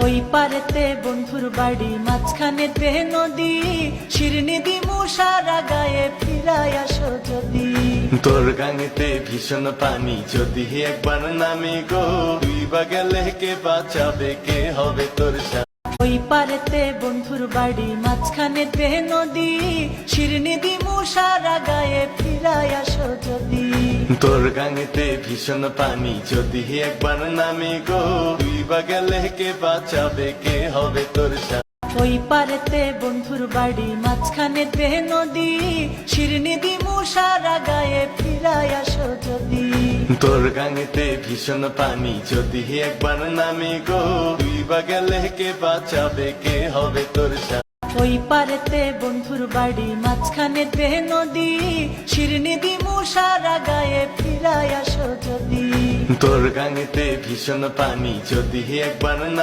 ওই পারেতে বন্ধুর বাড়ি, মাঝখানেতে নদী, শিরনি দিমু সারা গায়ে, ফিরায় আসো যদি। তোর গাঙেতে ভীষণ পানি, যদি একবার নামি গো, তুই বা গেলে কে বাঁচাবে, কে হবে তোর সাথী? ওই পারেতে বন্ধুর বাড়ি, মাঝখানেতে নদী, শিরনি দিমু সারা গায়ে, ফিরায় আসো যদি। তোর গাঙেতে ভীষণ পানি, যদি একবার নামি গো, তুই বা গেলে কে বাঁচাবে, কে হবে তোর সাথী? ওই পারেতে বন্ধুর বাড়ি, মাঝখানেতে নদী, শিরনি দিমু সারা গায়ে, ফিরায় আসো যদি। তোর গাঙেতে ভীষণ পানি, যদি একবার নামি গো, তুই বা গেলে কে বাঁচাবে, কে হবে তোর সাথী? ওই পারেতে বন্ধুর বাড়ি, মাঝখানেতে নদী, শিরনি দিমু সারা গায়ে, ফিরায় আসো যদি। তোর গাঙেতে ভীষণ পানি, যদি একবার নামি